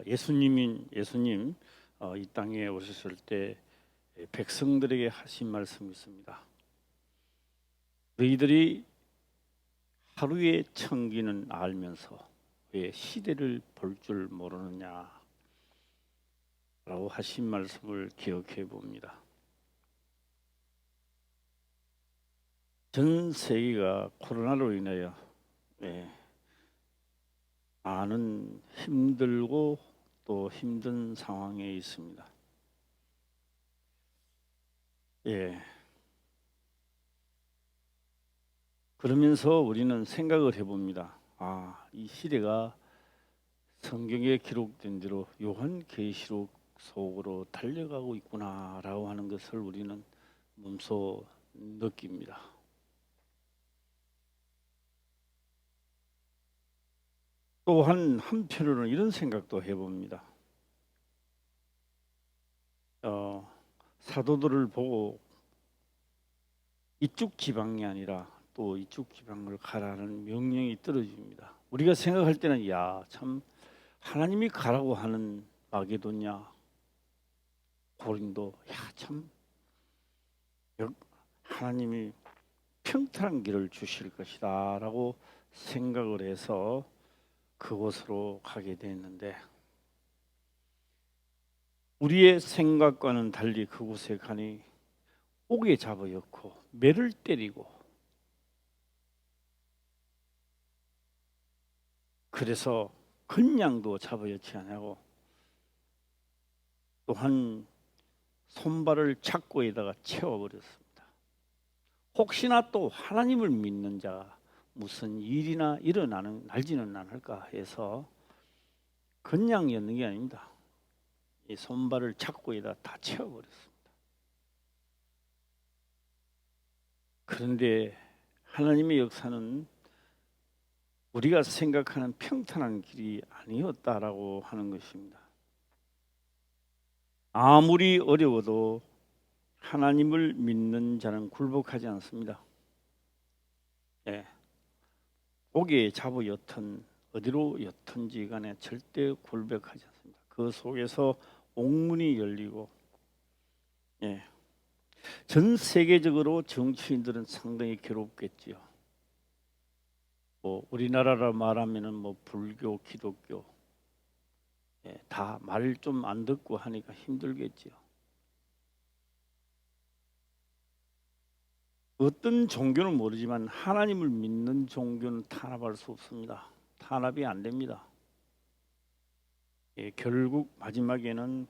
예수님 이 땅에 오셨을 때 백성들에게 하신 말씀이 있습니다. 너희들이 하루의 청기는 알면서 왜 시대를 볼 줄 모르느냐 라고 하신 말씀을 기억해 봅니다. 전 세계가 코로나로 인하여 많은 힘들고 또 힘든 상황에 있습니다. 그러면서 우리는 생각을 해봅니다. 이 시대가 성경에 기록된 대로 요한계시록 속으로 달려가고 있구나라고 하는 것을 우리는 몸소 느낍니다. 또한 한편으로는 이런 생각도 해봅니다. 사도들을 보고 이쪽 지방이 아니라 또 이쪽 지방을 가라는 명령이 떨어집니다. 우리가 생각할 때는 참 하나님이 가라고 하는 마게도냐 고린도 참 하나님이 평탄한 길을 주실 것이다 라고 생각을 해서 그곳으로 가게 됐는데, 우리의 생각과는 달리 그곳에 가니 옥에 잡아였고 매를 때리고, 그래서 그냥도 잡아였지 않냐고, 또한 손발을 착고에다가 채워버렸습니다. 혹시나 또 하나님을 믿는 자가 무슨 일이나 날지는 않을까 해서 그냥이었는 게 아닙니다. 이 손발을 착고에다 다 채워버렸습니다. 그런데 하나님의 역사는 우리가 생각하는 평탄한 길이 아니었다라고 하는 것입니다. 아무리 어려워도 하나님을 믿는 자는 굴복하지 않습니다. 옥에 잡아였든 어디로 였든지 간에 절대 굴복하지 않습니다. 그 속에서 옥문이 열리고, 전 세계적으로 정치인들은 상당히 괴롭겠지요. 우리나라로 말하면은 불교, 기독교 다 말 좀 안 듣고 하니까 힘들겠지요. 어떤 종교는 모르지만 하나님을 믿는 종교는 탄압할 수 없습니다. 탄압이 안 됩니다. 결국 마지막에는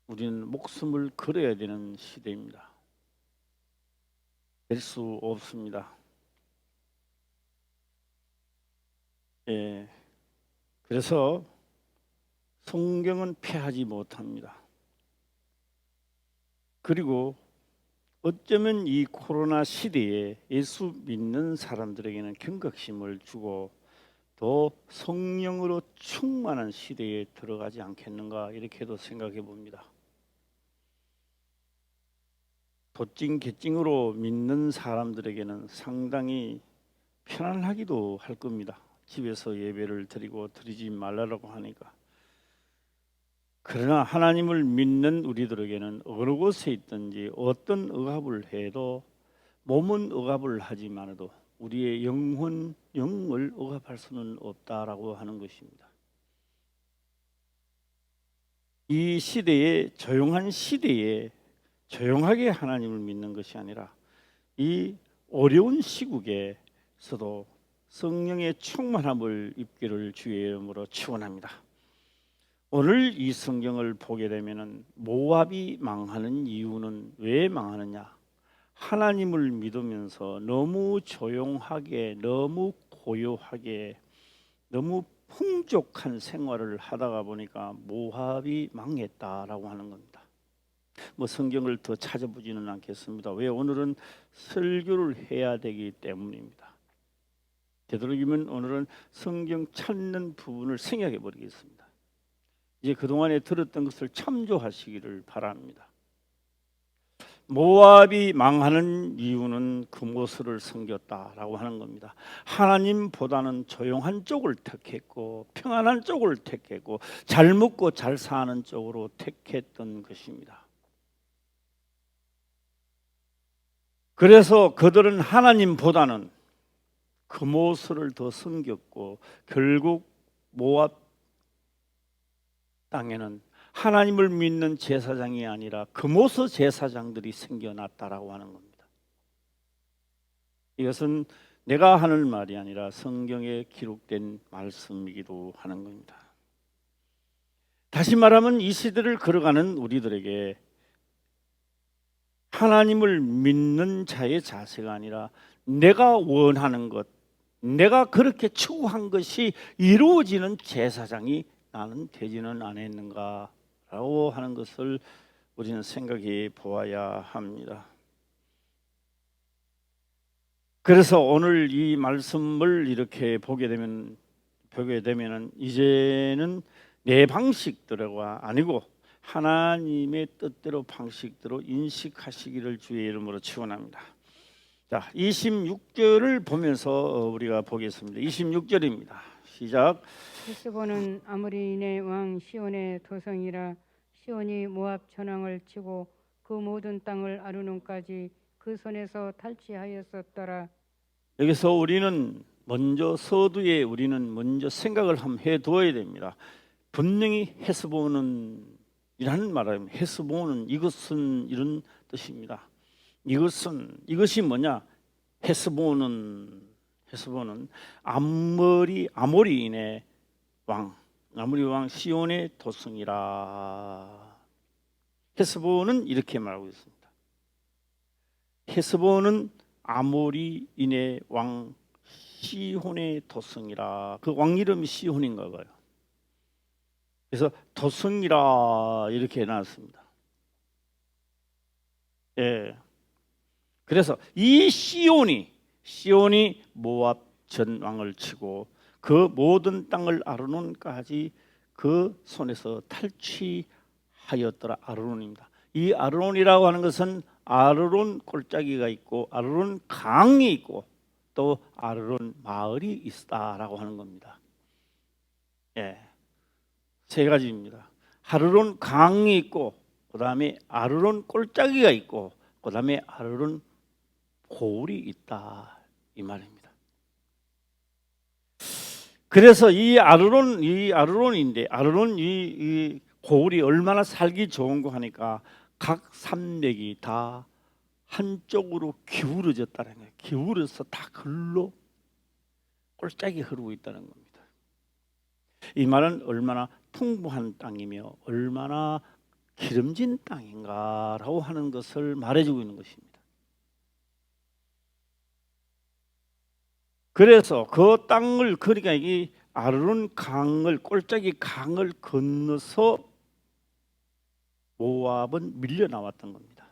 우리는 목숨을 걸어야 되는 시대입니다. 될 수 없습니다. 그래서 성경은 폐하지 못합니다. 그리고 어쩌면 이 코로나 시대에 예수 믿는 사람들에게는 경각심을 주고 더 성령으로 충만한 시대에 들어가지 않겠는가, 이렇게도 생각해 봅니다. 도찐 개찐으로 믿는 사람들에게는 상당히 편안하기도 할 겁니다. 집에서 예배를 드리지 말라고 하니까. 그러나 하나님을 믿는 우리들에게는 어느 곳에 있든지 어떤 억압을 해도, 몸은 억압을 하지만도 우리의 영을 억압할 수는 없다라고 하는 것입니다. 이 시대에, 조용한 시대에 조용하게 하나님을 믿는 것이 아니라 이 어려운 시국에서도 성령의 충만함을 입기를 주의 이름으로 축원합니다. 오늘 이 성경을 보게 되면은 모압이 망하는 이유는 왜 망하느냐? 하나님을 믿으면서 너무 조용하게, 너무 고요하게, 너무 풍족한 생활을 하다가 보니까 모압이 망했다라고 하는 겁니다. 성경을 더 찾아보지는 않겠습니다. 왜? 오늘은 설교를 해야 되기 때문입니다. 되도록이면 오늘은 성경 찾는 부분을 생각해 버리겠습니다. 이제 그동안에 들었던 것을 참조하시기를 바랍니다. 모압이 망하는 이유는 그모스를 섬겼다라고 하는 겁니다. 하나님보다는 조용한 쪽을 택했고 평안한 쪽을 택했고 잘 먹고 잘 사는 쪽으로 택했던 것입니다. 그래서 그들은 하나님보다는 그모스를 더 섬겼고 결국 모압 땅에는 하나님을 믿는 제사장이 아니라 그모스 제사장들이 생겨났다라고 하는 겁니다. 이것은 내가 하는 말이 아니라 성경에 기록된 말씀이기도 하는 겁니다. 다시 말하면 이 시대를 걸어가는 우리들에게 하나님을 믿는 자의 자세가 아니라 내가 원하는 것, 내가 그렇게 추구한 것이 이루어지는 제사장이 나는 되지는 않았는가라고 하는 것을 우리는 생각해 보아야 합니다. 그래서 오늘 이 말씀을 이렇게 보게 되면 이제는 내 방식대로가 아니고 하나님의 뜻대로 방식대로 인식하시기를 주의 이름으로 축원합니다. 자, 26절을 보면서 우리가 보겠습니다. 26절입니다. 시작. 헤스본은 아모리인의 왕 시온의 도성이라. 시온이 모압 전왕을 치고 그 모든 땅을 아르논까지 그 손에서 탈취하였었더라. 여기서 우리는 먼저 서두에 우리는 먼저 생각을 한번 해두어야 됩니다. 분명히 헤스본은 이라는 말은 헤스본은 이것은 이런 뜻입니다. 이것이 뭐냐? 헤스본은 아모리인의 왕, 아모리 왕 시온의 도성이라. 헤스본은 이렇게 말하고 있습니다. 헤스본은 아모리인의 왕 시온의 도성이라. 그 왕 이름이 시온인가 봐요. 그래서 도성이라 이렇게 해놨습니다. 예. 그래서 이 시온이 모압 전 왕을 치고 그 모든 땅을 아르논까지 그 손에서 탈취하였더라. 아르논입니다. 이 아르논이라고 하는 것은 아르논 골짜기가 있고 아르논 강이 있고 또 아르논 마을이 있다라고 하는 겁니다. 예, 세 가지입니다. 아르논 강이 있고 그 다음에 아르논 골짜기가 있고 그 다음에 아르논 고울이 있다 이 말입니다. 그래서 이 아르논인데 아르논 이 고울이 얼마나 살기 좋은 거 하니까 각 산맥이 다 한쪽으로 기울어졌다는 거예요. 기울어서 다 글로 골짜기 흐르고 있다는 겁니다. 이 말은 얼마나 풍부한 땅이며 얼마나 기름진 땅인가라고 하는 것을 말해주고 있는 것입니다. 그래서 그 땅을 그러니까 이 아르논 강을 골짜기 강을 건너서 모압은 밀려 나왔던 겁니다.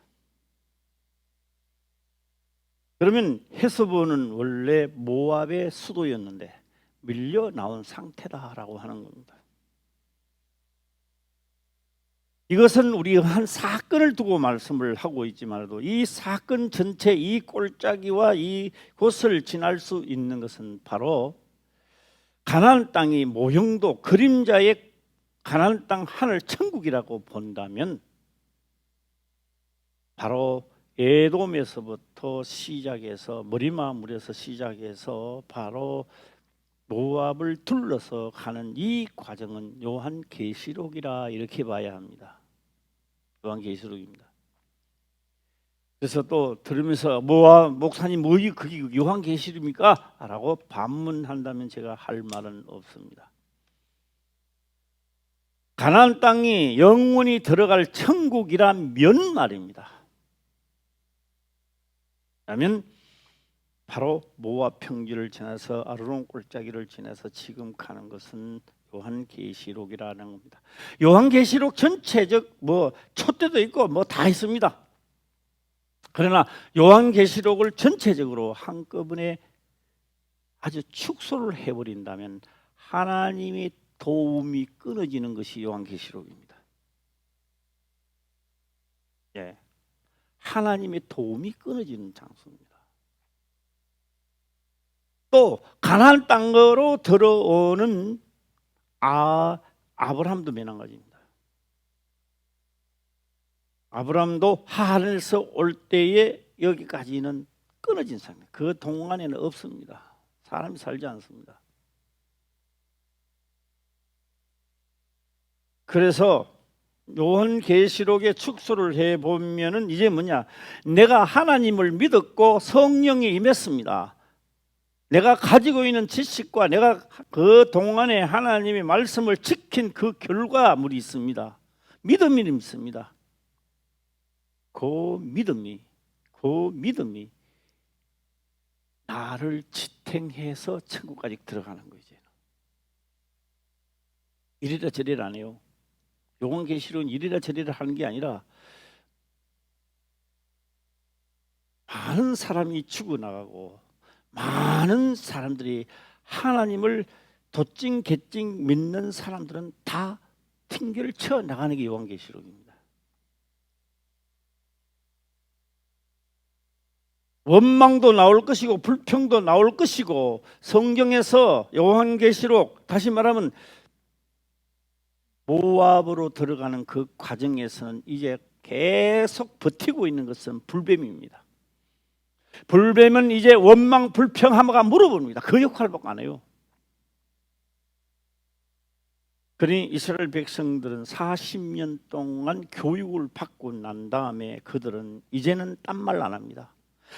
그러면 헤스본은 원래 모압의 수도였는데 밀려 나온 상태다라고 하는 겁니다. 이것은 우리가 한 사건을 두고 말씀을 하고 있지만도 이 사건 전체 이 골짜기와 이 곳을 지날 수 있는 것은 바로 가나안 땅이 모형도 그림자의 가나안 땅 하늘 천국이라고 본다면 바로 에돔에서부터 시작해서 머리마물에서 시작해서 바로 모압을 둘러서 가는 이 과정은 요한계시록이라 이렇게 봐야 합니다. 요한계시록입니다. 그래서 또 들으면서 목사님 그게 요한계시록입니까? 라고 반문한다면 제가 할 말은 없습니다. 가나안 땅이 영원히 들어갈 천국이란 면 말입니다. 그러면 바로 모압 평지를 지나서 아르논 골짜기를 지나서 지금 가는 것은 요한계시록이라는 겁니다. 요한계시록 전체적 촛대도 있고 다 있습니다. 그러나 요한계시록을 전체적으로 한꺼번에 아주 축소를 해버린다면 하나님의 도움이 끊어지는 것이 요한계시록입니다. 예, 하나님의 도움이 끊어지는 장소입니다. 또 가나안 땅으로 들어오는 아브라함도 마찬가지입니다. 아브라함도 하란에서 올 때에 여기까지는 끊어진 상태. 그 동안에는 없습니다. 사람이 살지 않습니다. 그래서 요한계시록에 축소를 해보면은 이제 뭐냐, 내가 하나님을 믿었고 성령이 임했습니다. 내가 가지고 있는 지식과 내가 그 동안에 하나님의 말씀을 지킨 그 결과물이 있습니다. 믿음이 있습니다. 그 믿음이 나를 지탱해서 천국까지 들어가는 거죠. 이리라 저리라 안 해요. 요한계시록은 이리라 저리라 하는 게 아니라 많은 사람이 죽어나가고 많은 사람들이 하나님을 도찐 개찐 믿는 사람들은 다 튕겨를 쳐 나가는 게 요한계시록입니다. 원망도 나올 것이고 불평도 나올 것이고, 성경에서 요한계시록, 다시 말하면 모압으로 들어가는 그 과정에서는 이제 계속 버티고 있는 것은 불뱀입니다. 불뱀은 이제 원망 불평하마가 물어봅니다. 그 역할밖에 안 해요. 그러니 이스라엘 백성들은 40년 동안 교육을 받고 난 다음에 그들은 이제는 딴 말 안 합니다.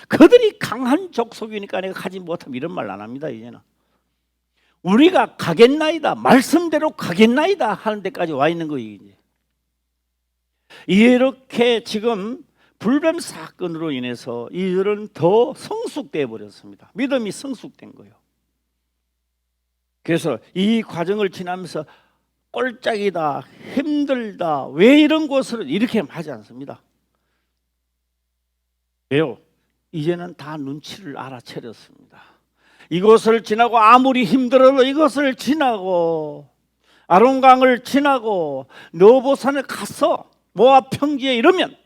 그들이 강한 족속이니까 내가 가지 못하면 이런 말 안 합니다. 이제는 우리가 가겠나이다, 말씀대로 가겠나이다 하는 데까지 와 있는 거예요. 이제 이렇게 지금 불뱀 사건으로 인해서 이들은 더 성숙돼 버렸습니다. 믿음이 성숙된 거예요. 그래서 이 과정을 지나면서 꼴짝이다, 힘들다, 왜 이런 곳을 이렇게 하지 않습니다. 왜요? 이제는 다 눈치를 알아차렸습니다. 이곳을 지나고 아무리 힘들어도 이것을 지나고 아론강을 지나고 느보산을 가서 모압 평지에 이르면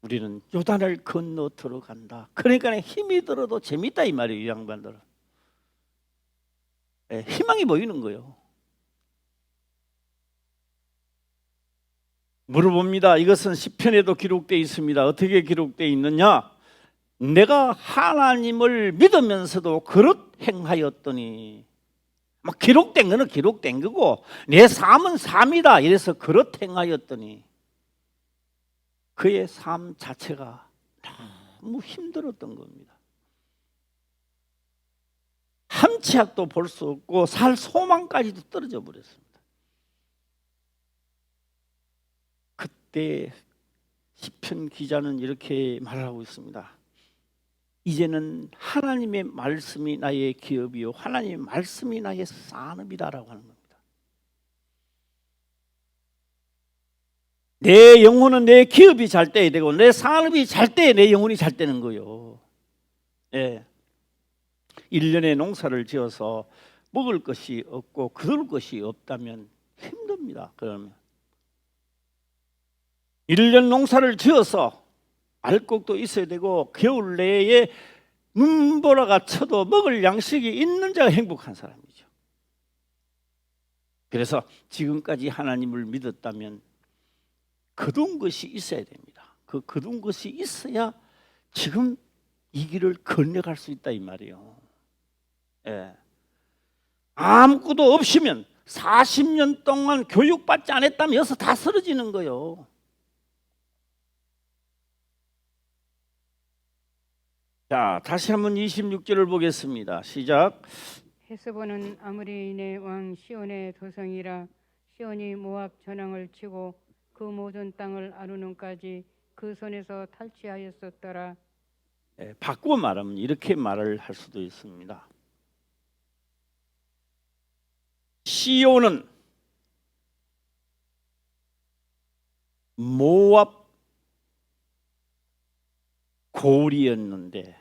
우리는 요단을 건너 들어간다. 그러니까 힘이 들어도 재밌다 이 말이에요. 이 양반들은 희망이 보이는 거예요. 물어봅니다. 이것은 시편에도 기록되어 있습니다. 어떻게 기록되어 있느냐? 내가 하나님을 믿으면서도 그릇 행하였더니, 막 기록된 거는 기록된 거고 내 삶은 삶이다 이래서 그릇 행하였더니 그의 삶 자체가 너무 힘들었던 겁니다. 한 치 앞도 볼 수 없고 살 소망까지도 떨어져 버렸습니다. 그때 시편 기자는 이렇게 말하고 있습니다. 이제는 하나님의 말씀이 나의 기업이요 하나님의 말씀이 나의 산업이다라고 하는 겁니다. 내 영혼은 내 기업이 잘 돼야 되고 내 산업이 잘 돼야 내 영혼이 잘 되는 거예요. 1년에 농사를 지어서 먹을 것이 없고 거둘 것이 없다면 힘듭니다. 그러면 1년 농사를 지어서 알곡도 있어야 되고 겨울 내에 눈보라가 쳐도 먹을 양식이 있는 자가 행복한 사람이죠. 그래서 지금까지 하나님을 믿었다면 거둔 것이 있어야 됩니다. 그 거둔 것이 있어야 지금 이 길을 건너갈 수 있다 이 말이에요. 아무것도 없으면 40년 동안 교육받지 않았다면 여기서 다 쓰러지는 거예요. 자, 다시 한번 26절을 보겠습니다. 시작. 헤스본은 아모리인의 왕 시온의 도성이라 시온이 모압 전황을 치고 그 모든 땅을 아르논까지 그 손에서 탈취하였었더라. 바꾸어 말하면 이렇게 말을 할 수도 있습니다. 시온은 모압 고울이었는데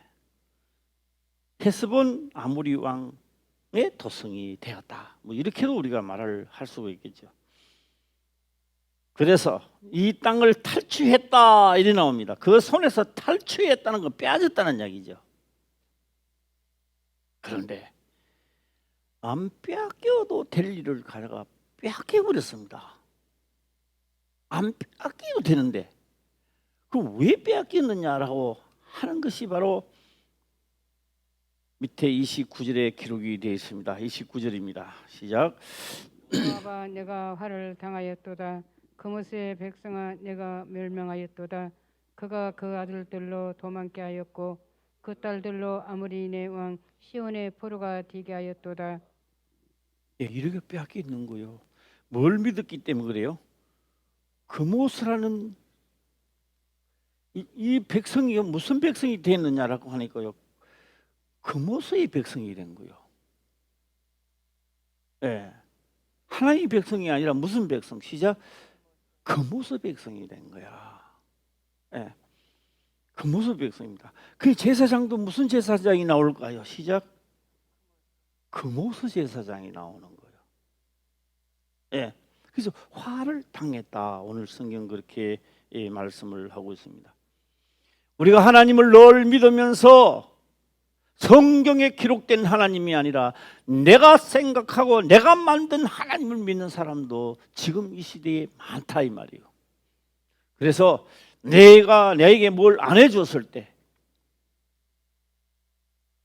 헤스본 아모리 왕의 도성이 되었다. 뭐 이렇게도 우리가 말을 할 수가 있겠죠. 그래서 이 땅을 탈취했다 이리 나옵니다. 그 손에서 탈취했다는 건 빼앗았다는 이야기죠. 그런데 안 빼앗겨도 될 일을 가다가 빼앗겨 버렸습니다. 안 빼앗겨도 되는데 그 왜 빼앗겼느냐라고 하는 것이 바로 밑에 29절에 기록이 되어 있습니다. 29절입니다. 시작. 모압아 내가 화를 당하였도다. 그모스의 백성아 내가 멸망하였도다. 그가 그 아들들로 도망케 하였고 그 딸들로 아모리인의 왕 시온의 포로가 되게 하였도다. 예, 이렇게 빼앗겨 있는 거예요. 뭘 믿었기 때문에 그래요? 그모스라는 이 백성이 무슨 백성이 됐느냐라고 하니까요. 그모스의 백성이 된 거예요. 예. 하나님의 백성이 아니라 무슨 백성? 시작. 그모스 백성이 된 거야. 예. 그모스 백성입니다. 그 제사장도 무슨 제사장이 나올까요? 시작. 그모스 제사장이 나오는 거예요. 예. 그래서 화를 당했다. 오늘 성경 그렇게 말씀을 하고 있습니다. 우리가 하나님을 늘 믿으면서 성경에 기록된 하나님이 아니라 내가 생각하고 내가 만든 하나님을 믿는 사람도 지금 이 시대에 많다 이 말이에요. 그래서 내가 내게 뭘 안 해줬을 때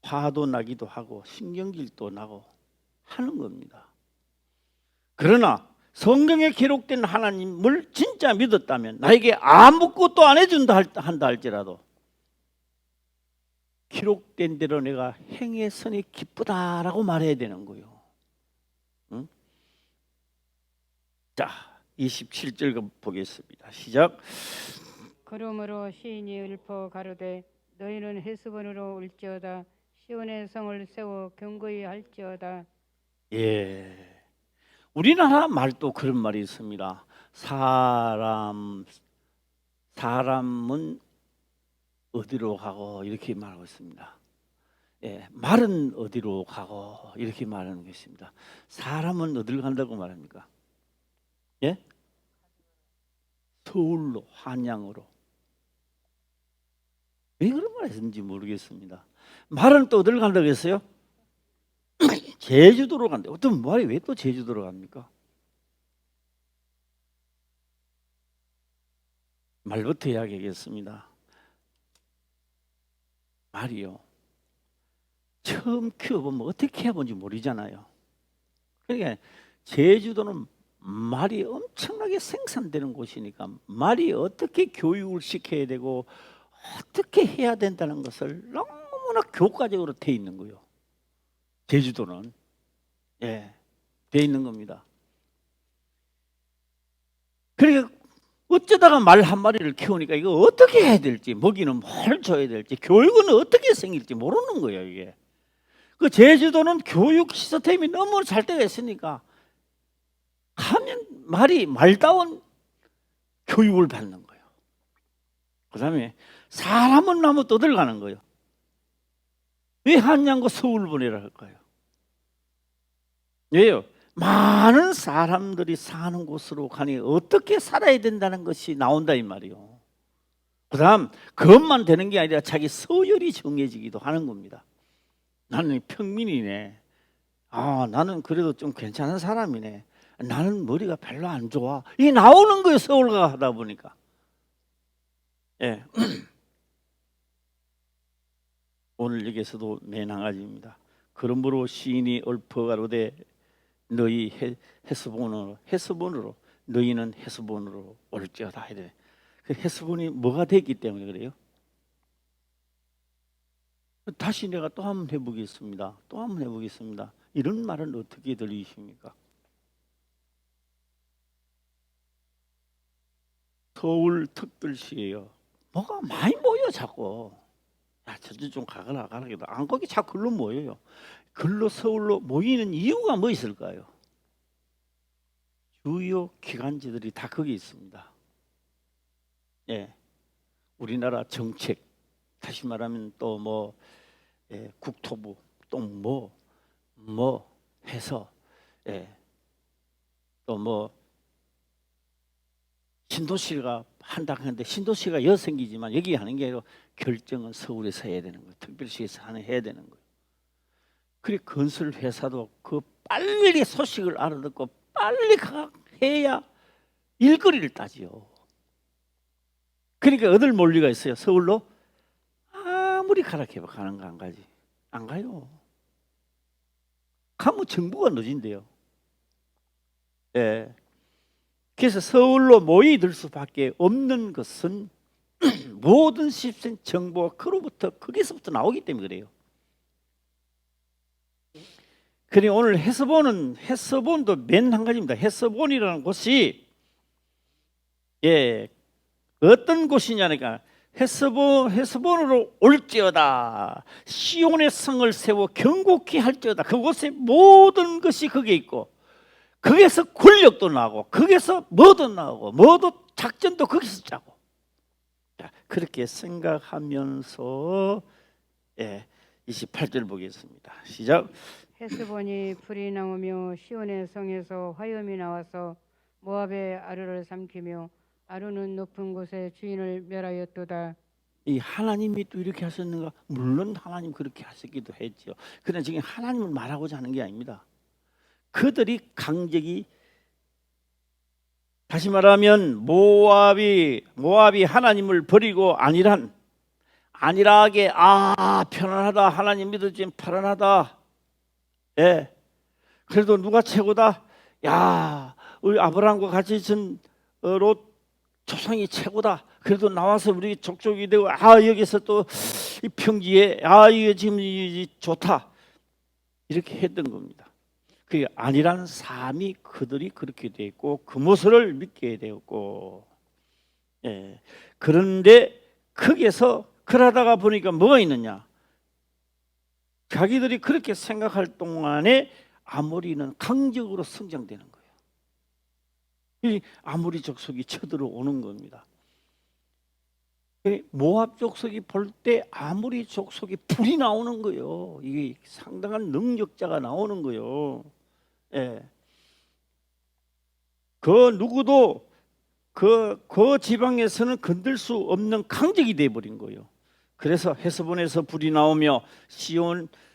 화도 나기도 하고 신경질도 나고 하는 겁니다. 그러나 성경에 기록된 하나님을 진짜 믿었다면 나에게 아무것도 안 해준다 한다 할지라도 기록된 대로 내가 행했으니 기쁘다라고 말해야 되는 거예요. 응? 자, 27절 보겠습니다. 시작. 그러므로 시인이 읊어 가로되 너희는 헤스본으로 올지어다. 시온의 성을 세워 경고히 할지어다. 예. 우리나라 말도 그런 말이 있습니다. 사람은 어디로 가고 이렇게 말하고 있습니다. 예, 말은 어디로 가고 이렇게 말하는 것입니다. 사람은 어디로 간다고 말합니까? 예? 서울로, 한양으로. 왜 그런 말 했는지 모르겠습니다. 말은 또 어디로 간다고 했어요? 제주도로 간대. 어떤 말이 왜 또 제주도로 갑니까? 말부터 이야기하겠습니다. 말이요. 처음 키워보면 어떻게 해본지 모르잖아요. 그러니까 제주도는 말이 엄청나게 생산되는 곳이니까 말이 어떻게 교육을 시켜야 되고 어떻게 해야 된다는 것을 너무나 교과적으로 돼 있는 거예요. 제주도는 돼 있는 겁니다. 그러니까 어쩌다가 말 한 마리를 키우니까 이거 어떻게 해야 될지, 먹이는 뭘 줘야 될지, 교육은 어떻게 생길지 모르는 거예요. 이게 그 제주도는 교육 시스템이 너무 잘 되어 있으니까 하면 말이 말다운 교육을 받는 거예요. 그 다음에 사람은 너무 떠들어가는 거예요. 왜 한양고 서울 보내라 할까요? 왜요? 많은 사람들이 사는 곳으로 가니 어떻게 살아야 된다는 것이 나온다 이 말이요. 그 다음 그것만 되는 게 아니라 자기 서열이 정해지기도 하는 겁니다. 나는 평민이네. 나는 그래도 좀 괜찮은 사람이네. 나는 머리가 별로 안 좋아. 이게 나오는 거예요. 서울 가다 보니까. 예. 오늘 여기에서도 매낭아지입니다. 그러므로 시인이 읊어가로되 너희 헤스본으로 너희는 헤스본으로 올지어다. 그 헤스본이 뭐가 됐기 때문에 그래요? 다시 내가 또 한번 해보겠습니다. 이런 말은 어떻게 들리십니까? 서울 특별시예요. 뭐가 많이 모여 자꾸. 야, 저쪽 좀 가거라 해도 안 거기 자꾸 글로 모여요. 글로 서울로 모이는 이유가 뭐 있을까요? 주요 기관지들이 다 거기 있습니다. 예, 우리나라 정책, 다시 말하면 또 뭐 국토부 또 뭐 해서 또 뭐 신도시가 한다 하는데 신도시가 생기지만 여기 하는 게 아니라 결정은 서울에서 해야 되는 거예요. 특별시에서 해야 되는 거예요. 그래 건설 회사도 그 빨리 소식을 알아듣고 빨리 해야 일거리를 따지요. 그러니까 어딜 몰리가 있어요. 서울로 아무리 가라 해봐 가는가 안 가지? 안 가요. 가면 정부가 늦은데요. 예. 그래서 서울로 모이들 수밖에 없는 것은 모든 시스템 정보가 거기서부터 나오기 때문에 그래요. 그래 오늘 해서본도 맨 한 가지입니다. 해서본이라는 곳이 어떤 곳이냐니까 해서본으로 올지어다 시온의 성을 세워 견고히 할지어다. 그곳에 모든 것이 거기에 있고 거기에서 권력도 나오고 거기에서 뭐도 나오고 뭐도 작전도 거기서 짜고. 자, 그렇게 생각하면서 28절 보겠습니다. 시작. 헤스본이 불이 나오며 시온의 성에서 화염이 나와서 모압의 아르를 삼키며 아르는 높은 곳에 주인을 멸하였도다. 이 하나님이 또 이렇게 하셨는가? 물론 하나님 그렇게 하셨기도 했죠. 그러나 지금 하나님을 말하고자 하는 게 아닙니다. 그들이 강적이 다시 말하면 모압이 하나님을 버리고 안일하게 편안하다 하나님 믿어지면 편안하다. 그래도 누가 최고다? 야 우리 아브라함과 같이 전 롯 조상이 최고다. 그래도 나와서 우리 족족이 되고 여기서 또 이 평지에 이게 지금 좋다 이렇게 했던 겁니다. 그게 아니라는 삶이 그들이 그렇게 되었고 그 모습을 믿게 되었고 그런데 거기에서 그러다가 보니까 뭐가 있느냐? 자기들이 그렇게 생각할 동안에 아모리는 강적으로 성장되는 거예요. 이 아모리 족속이 쳐들어오는 겁니다. 모압 족속이 볼 때 아모리 족속이 불이 나오는 거예요. 이게 상당한 능력자가 나오는 거예요. 그 누구도 그 지방에서는 건들 수 없는 강적이 되어버린 거예요. 그래서 헤스본에서 불이 나오며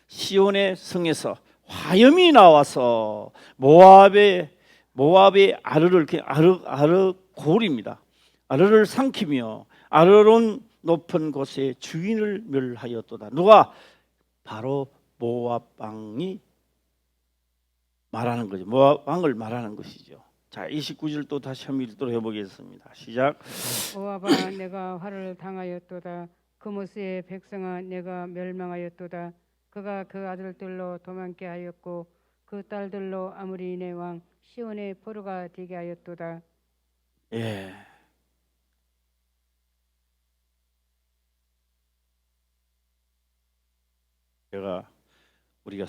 시온의 성에서 화염이 나와서 모압의 아르를 고울입니다. 아르를 삼키며 아르론 높은 곳에 주인을 멸하였도다. 누가? 바로 모압 왕이 말하는 거죠. 모압 왕을 말하는 것이죠. 자, 29절 또 다시 한번 읽도록 해보겠습니다. 시작. 모압아 내가 화를 당하였도다. 그모스의 백성아 내가 멸망하였도다. 그가 그 아들들로 도망게 하였고 그 딸들로 아모리의 왕 시온의 포로가 되게 하였도다. 우리가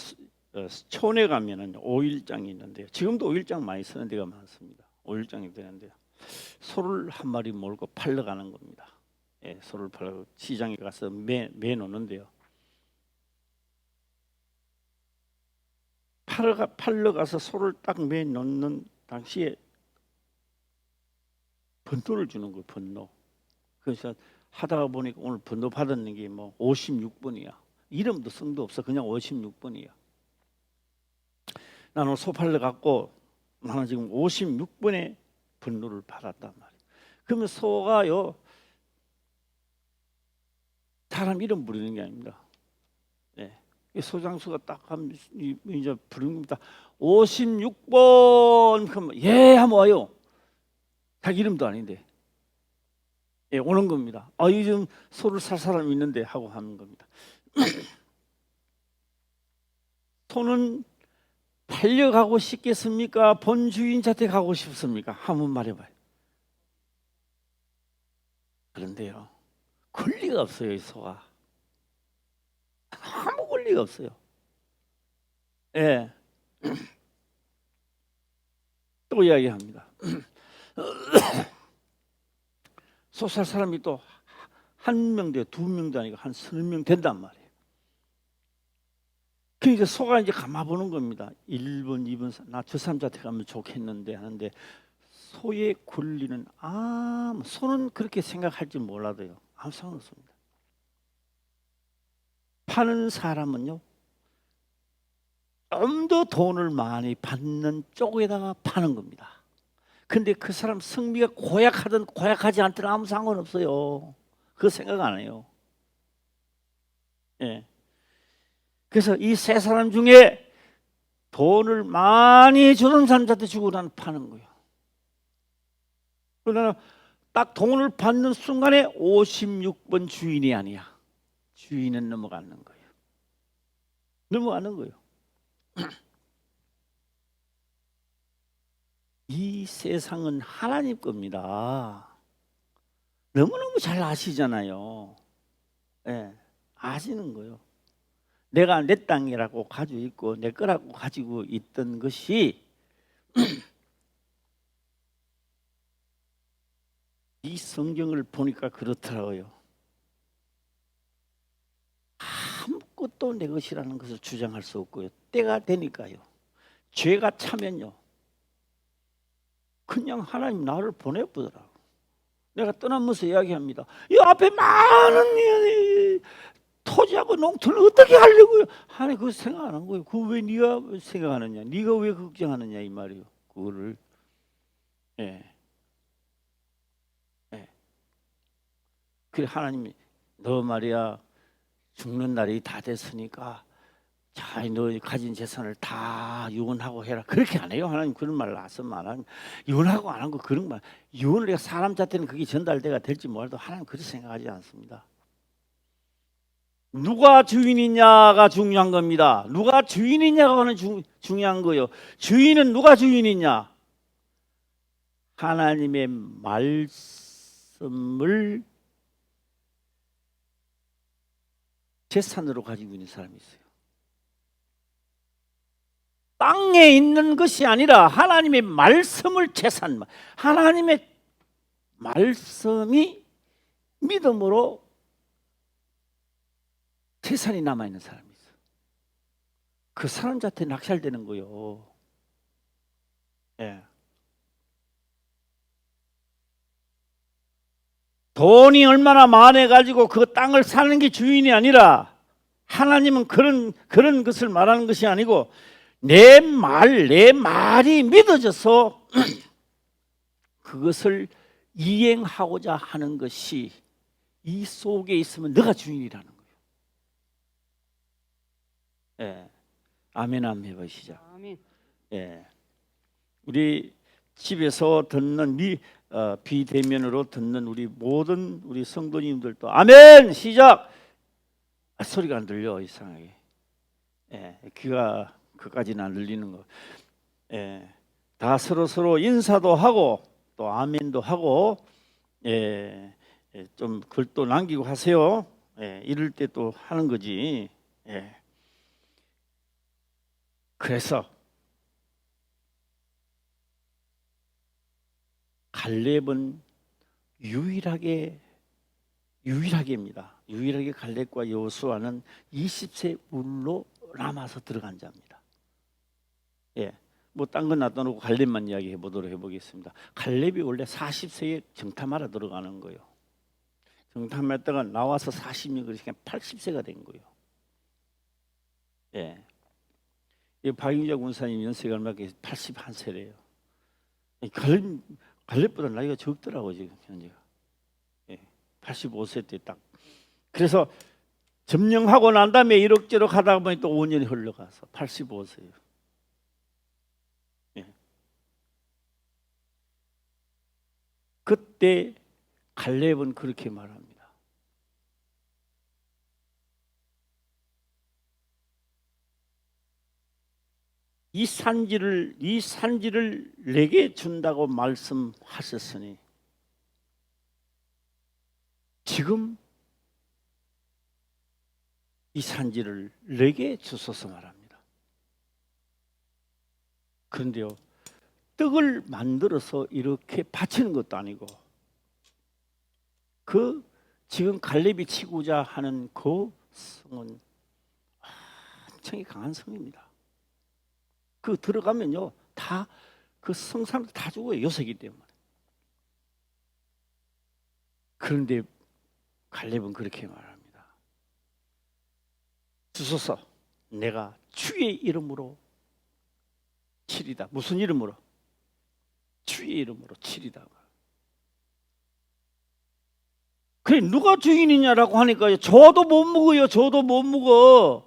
촌에 가면은 5일장이 있는데요. 지금도 5일장 많이 쓰는 데가 많습니다. 5일장이 되는데요. 소를 한 마리 몰고 팔러 가는 겁니다. 소를 팔러 시장에 가서 매 놓는데요. 팔러 가서 소를 딱 매 놓는 당시에 번호를 주는 거예요. 번호. 그래서 하다가 보니까 오늘 번호 받았는 게 56번이야. 이름도 성도 없어. 그냥 56번이야. 나는 소 팔러 갔고 나는 지금 56번의 번호를 받았단 말이에요. 그러면 소가요 사람 이름 부르는 게 아닙니다. 소장수가 딱 하면 이제 부르는 겁니다. 56번 그러면 하면 와요. 자기 이름도 아닌데 오는 겁니다. 요즘 소를 살 사람이 있는데 하고 하는 겁니다. 소는 팔려가고 싶겠습니까? 본 주인한테 가고 싶습니까? 한번 말해봐요. 그런데요 권리가 없어요. 이 소가 아무 권리가 없어요. 또 이야기합니다. 소 살 사람이 또 한 명 돼, 두 명도 아니고 한 30명 된단 말이에요. 그러니까 소가 이제 감아보는 겁니다. 1번, 2번, 나 저 사람한테 가면 좋겠는데 하는데 소의 권리는 아무 소는 그렇게 생각할지 몰라도요 아무 상관없습니다. 파는 사람은요 좀 더 돈을 많이 받는 쪽에다가 파는 겁니다. 근데 그 사람 성미가 고약하든 고약하지 않든 아무 상관없어요. 그거 생각 안 해요. 예. 그래서 이 세 사람 중에 돈을 많이 주는 사람한테 주고 나는 파는 거예요. 그러나 딱 돈을 받는 순간에 56번 주인이 아니야. 주인은 넘어가는 거예요. 넘어가는 거예요. 이 세상은 하나님 겁니다. 너무너무 잘 아시잖아요. 예, 아시는 거예요. 내가 내 땅이라고 가지고 있고 내 거라고 가지고 있던 것이 이 성경을 보니까 그렇더라고요. 아무것도 내 것이라는 것을 주장할 수 없고요. 때가 되니까요. 죄가 차면요. 그냥 하나님 나를 보내보더라고. 내가 떠나면서 이야기합니다. 이 앞에 많은 토지하고 농토를 어떻게 하려고요? 하나님 그거 생각 안 한 거예요. 그거 왜 네가 생각하느냐? 네가 왜 걱정하느냐 이 말이에요. 그거를 예. 예. 그래 하나님이 너 말이야 죽는 날이 다 됐으니까 자, 너 가진 재산을 다 유언하고 해라. 그렇게 안 해요. 하나님 그런 말을 안 하면 유언하고 안 한 거 그런 말. 유언을 해서 사람 자체는 그게 전달돼가 될지 몰라도 하나님 그렇게 생각하지 않습니다. 누가 주인이냐가 중요한 겁니다. 누가 주인이냐가 하는 중요한 거예요. 주인은 누가 주인이냐? 하나님의 말씀을 재산으로 가지고 있는 사람이 있어요. 땅에 있는 것이 아니라 하나님의 말씀을 재산, 하나님의 말씀이 믿음으로 재산이 남아있는 사람이 있어요. 그 사람 자체 낙찰되는 거예요. 예. 돈이 얼마나 많아가지고 그 땅을 사는 게 주인이 아니라 하나님은 그런 것을 말하는 것이 아니고 내 말이 믿어져서 그것을 이행하고자 하는 것이 이 속에 있으면 너가 주인이라는 거예요. 예. 아멘 한번 해보시죠. 아멘. 예. 우리 집에서 듣는 비대면으로 듣는 우리 모든 우리 성도님들도 아멘 시작. 소리가 안 들려 이상하게. 예. 귀가 그까지는 안 들리는 거. 예. 다 서로 인사도 하고 또 아멘도 하고 예. 좀 글도 남기고 하세요. 예. 이럴 때 또 하는 거지. 예. 그래서 갈렙은 유일하게입니다. 유일하게 갈렙과 여호수아는 20세 물로 남아서 들어간 자입니다. 예, 뭐 딴 건 놔둬놓고 갈렙만 이야기해 보도록 해보겠습니다. 갈렙이 원래 40세에 정탐하러 들어가는 거예요. 정탐했다가 나와서 40년 그러니까 80세가 된 거예요. 예, 이 박용자 군사님 연세가 얼마 81세래요. 갈렙보다 나이가 적더라고 지금 현재가. 예, 85세 때 딱. 그래서 점령하고 난 다음에 이럭저럭 하다 보니 또 5년이 흘러가서 85세예요. 예. 그때 갈렙은 그렇게 말합니다. 이 산지를 내게 준다고 말씀하셨으니 지금 이 산지를 내게 주소서 말합니다. 그런데요, 떡을 만들어서 이렇게 바치는 것도 아니고 그 지금 갈렙이 치고자 하는 그 성은 엄청나게 강한 성입니다. 그 들어가면요 다 그 성사람들 다 죽어요. 요새기 때문에. 그런데 갈렙은 그렇게 말합니다. 주소서, 내가 주의 이름으로 치리다. 무슨 이름으로? 주의 이름으로 치리다. 그래, 누가 주인이냐라고 하니까요, 저도 못 먹어요. 저도 못 먹어.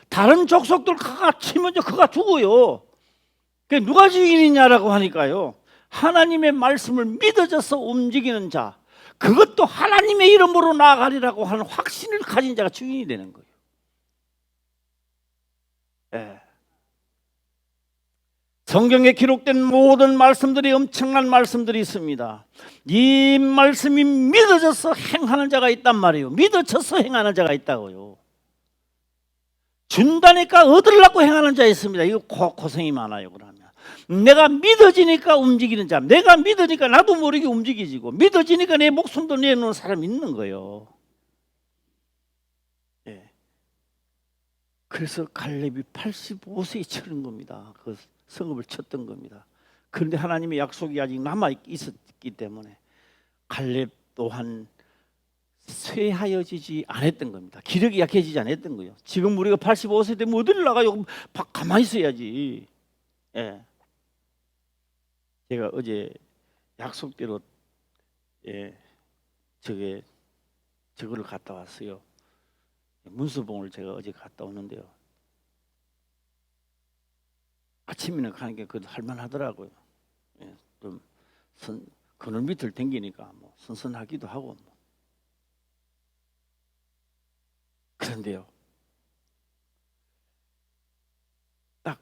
다른 족속들 그가 치면 그가 죽어요. 그래, 누가 주인이냐라고 하니까요, 하나님의 말씀을 믿어져서 움직이는 자, 그것도 하나님의 이름으로 나아가리라고 하는 확신을 가진 자가 주인이 되는 거예요. 예. 성경에 기록된 모든 말씀들이 엄청난 말씀들이 있습니다. 이 말씀이 믿어져서 행하는 자가 있단 말이에요. 믿어져서 행하는 자가 있다고요. 준다니까 얻으려고 행하는 자 있습니다. 이거 고생이 많아요. 그러면 내가 믿어지니까 움직이는 자, 내가 믿으니까 나도 모르게 움직이지고, 믿어지니까 내 목숨도 내놓는 사람이 있는 거예요. 예. 그래서 갈렙이 85세에 치른 겁니다. 그 성읍을 쳤던 겁니다. 그런데 하나님의 약속이 아직 남아 있었기 때문에 갈렙 또한 쇠하여지지 않았던 겁니다. 기력이 약해지지 않았던 거예요. 지금 우리가 85세 되면 어딜 나가요? 가만히 있어야지. 예. 제가 어제 약속대로 저거를 갔다 왔어요. 문수봉을 제가 어제 갔다 오는데요. 아침에는 가는 게 그래도 할만하더라고요. 예, 좀 그늘 밑을 댕기니까 뭐 선선하기도 하고 뭐. 그런데요, 딱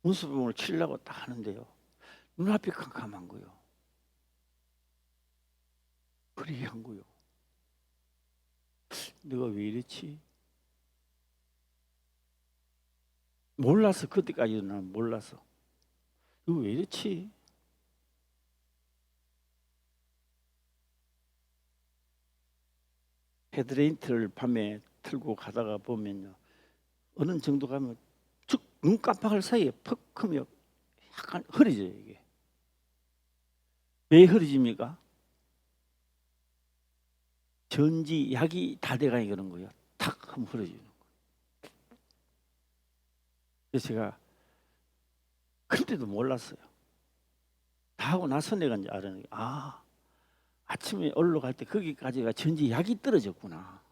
문수봉을 치려고 딱 하는데요, 눈앞이 캄캄한 거요. 그리한 거요. 내가 왜 이랬지? 몰라서, 그때까지는 난 몰라서 이거 왜 이렇지? 헤드라이트를 밤에 틀고 가다가 보면요, 어느 정도 가면 쭉 눈 깜빡할 사이에 퍽 하면 약간 흐려져요. 이게 왜 흐려집니까? 전지 약이 다 돼가니 그런 거예요. 탁 하면 흐려지는 거예요. 그래서 제가 그때도 몰랐어요. 다 하고 나서 내가 이제 알았는 게, 아침에 올라갈 때 거기까지가 전지 약이 떨어졌구나.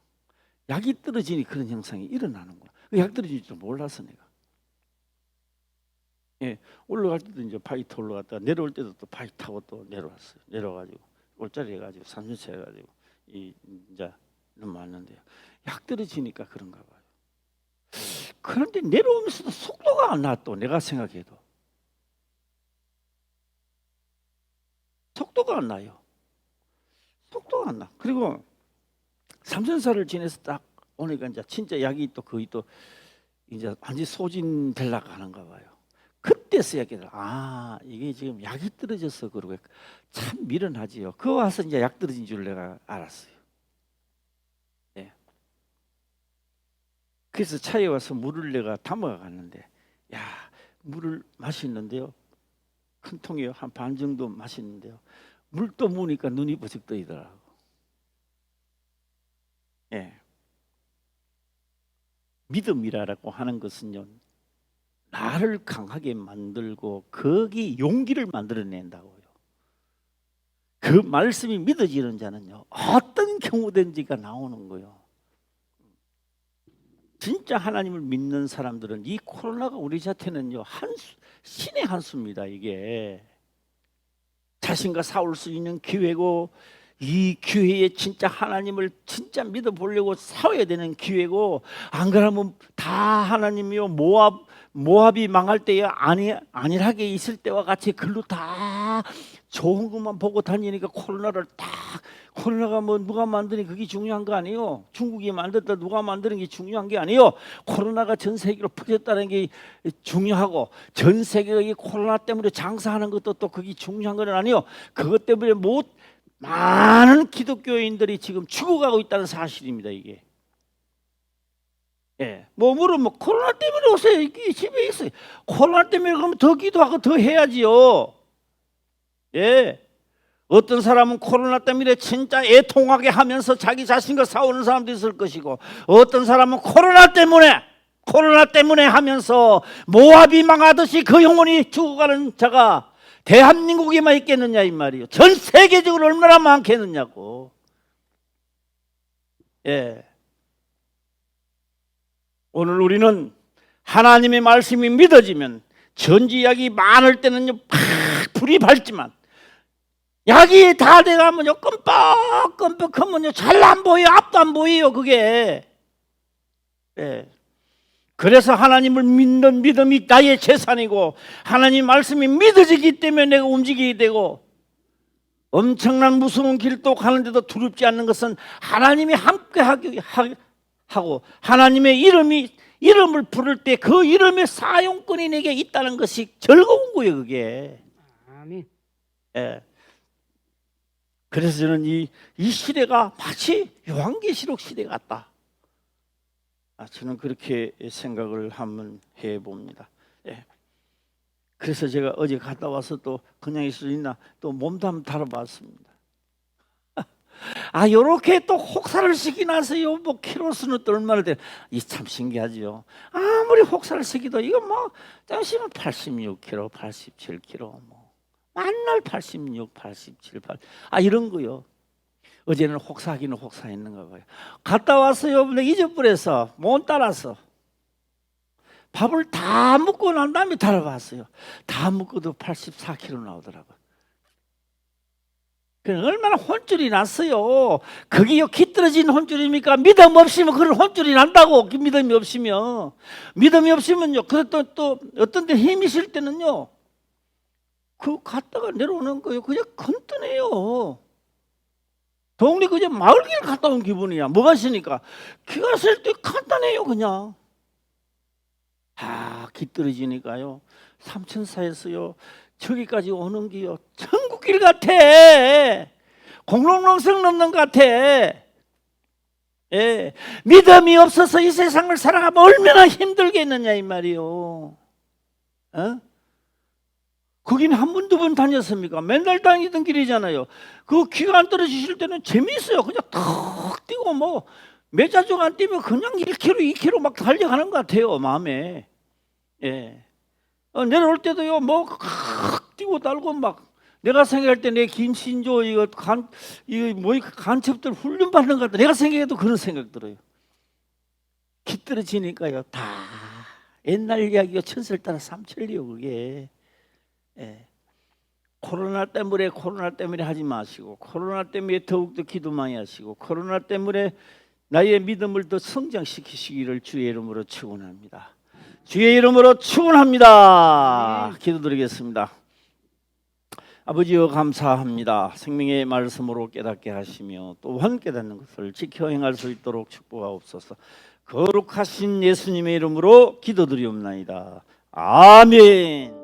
약이 떨어지니 그런 현상이 일어나는구나. 약 떨어질 줄 몰랐어 내가. 예, 올라갈 때도 이제 바위 타고 올라갔다가 내려올 때도 또 바위 타고 또 내려왔어요. 내려가지고 올짜리 해가지고 산전체 해가지고 이제 넘어왔는데요. 약 떨어지니까 그런가 봐요. 그런데 내려오면서도 속도가 안 나. 또 내가 생각해도 속도가 안 나요. 속도가 안 나. 그리고 삼선사를 지내서 딱 오니까 이제 진짜 약이 또 거의 또 이제 완전 소진되려고 하는가 봐요. 그때서야 깨달아, 이게 지금 약이 떨어져서 그러고 참 미련하지요. 그 와서 이제 약 떨어진 줄 내가 알았어요. 예. 그래서 차에 와서 물을 내가 담아가 갔는데, 야, 물을 마시는데요, 큰 통에 한 반 정도 마시는데요, 물 또 무니까 눈이 버쩍 떠이더라고. 예. 믿음이라고 하는 것은요, 나를 강하게 만들고 거기 용기를 만들어낸다고요. 그 말씀이 믿어지는 자는요, 어떤 경우든지가 나오는 거예요. 진짜 하나님을 믿는 사람들은 이 코로나가 우리 자체는요, 신의 한 수입니다. 이게 자신과 싸울 수 있는 기회고, 이 기회에 진짜 하나님을 진짜 믿어보려고 싸워야 되는 기회고, 안 그러면 다 하나님이요, 모압이 망할 때에 안일하게 있을 때와 같이 글로 다 좋은 것만 보고 다니니까 코로나가 뭐 누가 만드니 그게 중요한 거 아니에요. 중국이 만들었다 누가 만드는 게 중요한 게 아니에요. 코로나가 전 세계로 퍼졌다는 게 중요하고, 전 세계가 이 코로나 때문에 장사하는 것도 또 그게 중요한 건 아니에요. 그것 때문에 많은 기독교인들이 지금 죽어가고 있다는 사실입니다. 이게 예, 몸으로 뭐 코로나 때문에 오세요. 이 집에 있어요. 코로나 때문에 그러면 더 기도하고 더 해야지요. 예. 어떤 사람은 코로나 때문에 진짜 애통하게 하면서 자기 자신과 싸우는 사람도 있을 것이고, 어떤 사람은 코로나 때문에 하면서 모압이 망하듯이 그 영혼이 죽어가는 자가 대한민국에만 있겠느냐 이 말이요. 전 세계적으로 얼마나 많겠느냐고. 예. 오늘 우리는 하나님의 말씀이 믿어지면 전지약이 많을 때는요 팍 불이 밝지만 약이 다 돼가면요 끔뻑끔뻑하면요 잘 안 보여요. 앞도 안 보여요 그게. 예. 그래서 하나님을 믿는 믿음이 나의 재산이고 하나님 말씀이 믿어지기 때문에 내가 움직이게 되고, 엄청난 무서운 길도 가는데도 두렵지 않는 것은 하나님이 함께 하고 하나님의 이름을 부를 때 그 이름의 사용권이 내게 있다는 것이 즐거운 거예요 그게. 아멘. 예. 그래서 저는 이 시대가 마치 요한계시록 시대 같다. 저는 그렇게 생각을 한번 해봅니다. 예. 그래서 제가 어제 갔다 와서 또 그냥 있을 수 있나 또 몸도 한번 달아봤습니다. 요렇게 또 혹사를 시키나서요. 뭐 키로수는 또 얼마나 돼? 이 참 신기하죠. 아무리 혹사를 시키도 이거 뭐 잠시만 86kg, 87kg, 뭐 만날 86, 87, 8 이런 거요. 어제는 혹사하기는 혹사했는가 봐요. 갔다 왔어요. 잊어버려서 못 따라서 밥을 다 먹고 난 다음에 달아봤어요. 다 먹고도 84kg 나오더라고요. 얼마나 혼쭐이 났어요. 그게 기떨어진 혼쭐입니까? 믿음 없이면 그런 혼쭐이 난다고. 믿음이 없으면요. 또 어떤 데 힘이 실 때는요, 그 갔다가 내려오는 거요. 그냥 건드네요. 동네 그냥 마을길 갔다 온 기분이야. 뭐가 있으니까 기가 쓸 때 간단해요 그냥. 기떨어지니까요. 삼천사에서요 저기까지 오는 게요 천국길 같아. 공룡농성 넘는 것 같아. 예, 믿음이 없어서 이 세상을 살아가면 얼마나 힘들겠느냐 이 말이요. 거긴 한 번, 두 번 다녔습니까? 맨날 다니던 길이잖아요. 그 귀가 안 떨어지실 때는 재미있어요. 그냥 탁 뛰고 뭐 매자중 안 뛰면 그냥 1km, 2km 막 달려가는 것 같아요 마음에. 예. 내려올 때도요 뭐 뛰고 달고 막 내가 생각할 때 내 김신조 이거 간첩들 훈련 받는 것 같다. 내가 생각해도 그런 생각 들어요. 기 떨어지니까요 다 옛날 이야기가 천설 따라 삼천리요 그게. 예. 코로나 때문에 하지 마시고, 코로나 때문에 더욱더 기도 많이 하시고, 코로나 때문에 나의 믿음을 더 성장시키시기를 주의 이름으로 축원합니다. 주의 이름으로 축원합니다. 기도드리겠습니다. 아버지여 감사합니다. 생명의 말씀으로 깨닫게 하시며 또한 깨닫는 것을 지켜 행할 수 있도록 축복하옵소서. 거룩하신 예수님의 이름으로 기도드리옵나이다. 아멘.